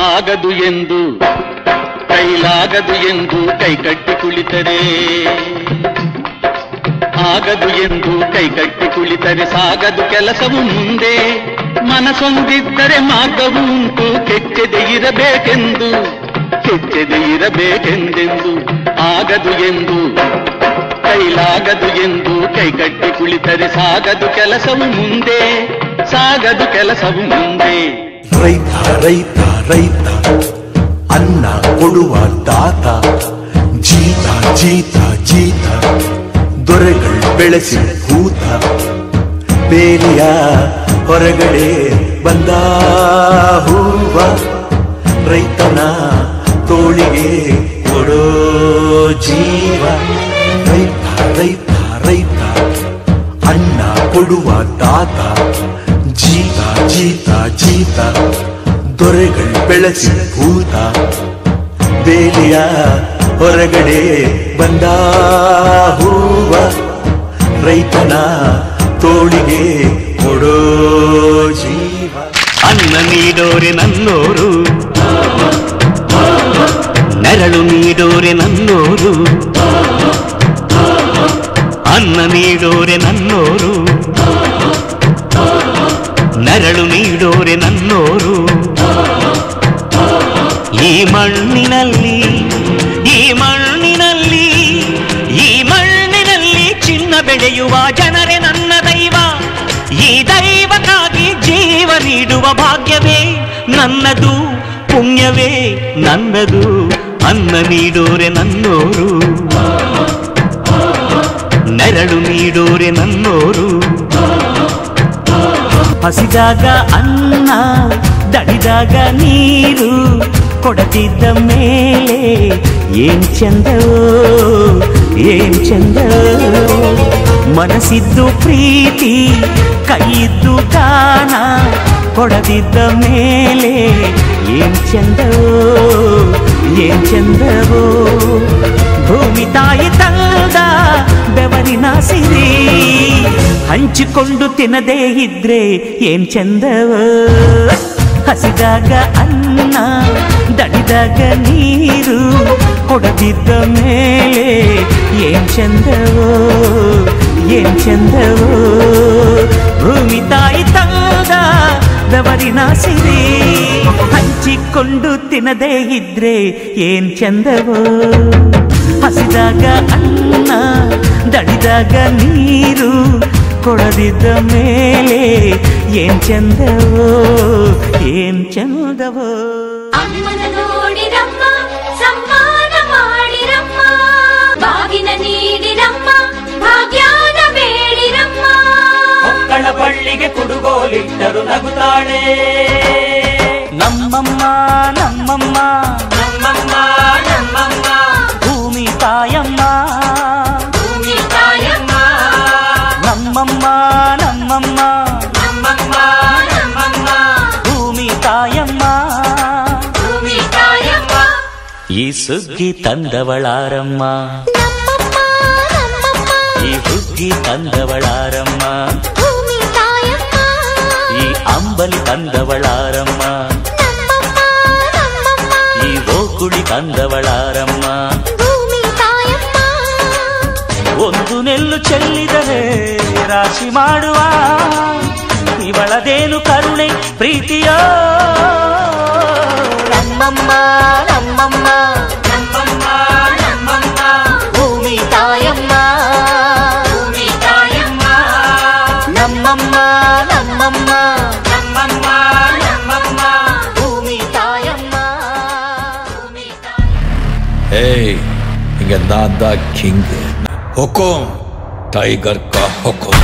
ಆಗದು ಎಂದು ಕೈಲಾಗದು ಎಂದು ಕೈಕಟ್ಟಿ ಕುಳಿತರೆ, ಆಗದು ಎಂದು ಕೈಕಟ್ಟಿ ಕುಳಿತರೆ ಸಾಗದು ಕೆಲಸವು ಮುಂದೆ. ಮನಸೊಂದಿದ್ದರೆ ಮಾರ್ಗವು ಉಂಟು, ಕೆಚ್ಚದೆ ಇರಬೇಕೆಂದು ಕೆಚ್ಚದೆ ಇರಬೇಕೆಂದೆಂದು. ಆಗದು ಎಂದು ಕೈಲಾಗದು ಎಂದು ಕೈಕಟ್ಟಿ ಕುಳಿತರೆ ಸಾಗದು ಕೆಲಸವು ಮುಂದೆ, ಸಾಗದು ಕೆಲಸವು ಮುಂದೆ. ರೈತ ರೈತ ರೈತ ಅನ್ನ ಕೊಡುವ ದಾತ, ಜೀತ ಜೀತ ಜೀತ ದೊರೆಗಳು ಬೆಳೆಸಿ ಭೂತ. ಬೇಲಿಯ ಹೊರಗಡೆ ಬಂದ ಹೂವ, ರೈತನ ತೋಳಿಗೆ ಕೊಡೋ ಜೀವ. ರೈತ ರೈತ ರೈತ ಅನ್ನ ಕೊಡುವ ದಾತ, ಜೀತ ಜೀತ ಜೀತ ದೊರೆಗಳು ಬೆಳೆಸಿ ಭೂತ. ಬೇಲಿಯ ಹೊರಗಡೆ ಬಂದ ಹೂವ, ರೈತನ ತೋಳಿಗೆ ಕೊಡೋ ಜೀವ. ಅನ್ನ ನೀಡೋರೆ ನನ್ನೋರು, ನೆರಳು ನೀಡೋರೆ ನನ್ನೋರು. ಅನ್ನ ನೀಡೋರೆ ನನ್ನೋರು, ನೆರಳು ನೀಡೋರೆ ನನ್ನೋರು. ಈ ಮಣ್ಣಿನಲ್ಲಿ ಈ ಮಣ್ಣಿನಲ್ಲಿ ಈ ಮಣ್ಣಿನಲ್ಲಿ ಚಿನ್ನ ಬೆಳೆಯುವ ಜನರೇ ನನ್ನ ದೈವ. ಈ ದೈವಕ್ಕಾಗಿ ಜೀವ ನೀಡುವ ಭಾಗ್ಯವೇ ನನ್ನದು, ಪುಣ್ಯವೇ ನನ್ನದು. ಅನ್ನ ನೀಡೋರೆ ನನ್ನೋರು, ನೆರಳು ನೀಡೋರೆ ನನ್ನೋರು. ಹಸಿದಾಗ ಅನ್ನ, ದಣಿದಾಗ ನೀರು ಕೊಡದಿದ್ದ ಮೇಲೆ ಏನ್ ಚಂದವೋ ಏನ್ ಚಂದವೋ. ಮನಸ್ಸಿದ್ದು ಪ್ರೀತಿ, ಕೈಯಿದ್ದು ದಾನ ಕೊಡದಿದ್ದ ಮೇಲೆ ಏನ್ ಚಂದವೋ ಏನ್ ಚಂದವೋ. ಭೂಮಿ ತಾಯಿ ತಂದ ಬೆವರಿನ ಸಿರಿ ಹಂಚಿಕೊಂಡು ತಿನ್ನದೇ ಇದ್ರೆ ಏನ್ ಚಂದವೋ. ಹಸಿದಾಗ ಅನ್ನ, ದಣಿದಾಗ ನೀರು ಕೊಡದಿದ್ದ ಮೇಲೆ ಏನ್ ಚಂದವೋ ಏನ್ ಚಂದವೋ. ಭೂಮಿ ತಾಯಿ ತಂದ ಬೆವರಿನ ಸಿರಿ ಹಂಚಿಕೊಂಡು ತಿನ್ನದೇ ಇದ್ರೆ ಏನ್ ಚಂದವೋ. ಹಸಿದಾಗ ಅನ್ನ, ದಣಿದಾಗ ನೀರು ಕೊಡದಿದ್ದ ಮೇಲೆ ಏನ್ ಚಂದವೋ ಏನ್ ಚಂದವೋ. ಅಮ್ಮನ ನೋಡಿರಮ್ಮ, ಸಮ್ಮಾನ ಮಾಡಿರಮ್ಮ, ಬಾಗಿನ ನೀಡಿರಮ್ಮ, ಭಾಗ್ಯಾನ ಬೇಡಿರಮ್ಮ. ಮಕ್ಕಳ ಬಳ್ಳಿಗೆ ಕುಡುಗೋಲಿಟ್ಟರು ನಗುತ್ತಾಳೆ ನಮ್ಮಮ್ಮ ನಮ್ಮಮ್ಮ ನಮ್ಮಮ್ಮ ನಮ್ಮಮ್ಮ. ಭೂಮಿ ತಾಯಮ್ಮ ಭೂಮಿ ತಾಯಮ್ಮ, ನಮ್ಮಮ್ಮ ನಮ್ಮಮ್ಮ ನಮ್ಮಮ್ಮ ನಮ್ಮಮ್ಮ. ಭೂಮಿ ತಾಯಮ್ಮ. ಭೂಮಿ ತಾಯಮ್ಮ. ಈ ಸುಗ್ಗಿ ತಂದವಳಾರಮ್ಮ, ಈ ಹುಗ್ಗಿ ತಂದವಳಾರಮ್ಮ, ಈ ಅಂಬಲಿ ತಂದವಳಾರಮ್ಮ, ಈ ಓಕುಳಿ ತಂದವಳಾರಮ್ಮ. ಒಂದು ನೆಲ್ಲು ಚೆಲ್ಲಿದರೆ ರಾಶಿ ಮಾಡುವ ಇವಳದೇನು ಕರುಣೆ ಪ್ರೀತಿಯೋ. ನಮ್ಮಮ್ಮ ನಮ್ಮಮ್ಮ ನಮ್ಮಮ್ಮ ನಮ್ಮಮ್ಮ. ಭೂಮಿ ತಾಯಮ್ಮ, ಭೂಮಿ ತಾಯಮ್ಮ, ನಮ್ಮಮ್ಮ ನಮ್ಮಮ್ಮ ನಮ್ಮಮ್ಮ ನಮ್ಮಮ್ಮ. ಭೂಮಿ ತಾಯಮ್ಮ. Hey, इनके दादा किंग हुकुम टाइगर का हुकुम.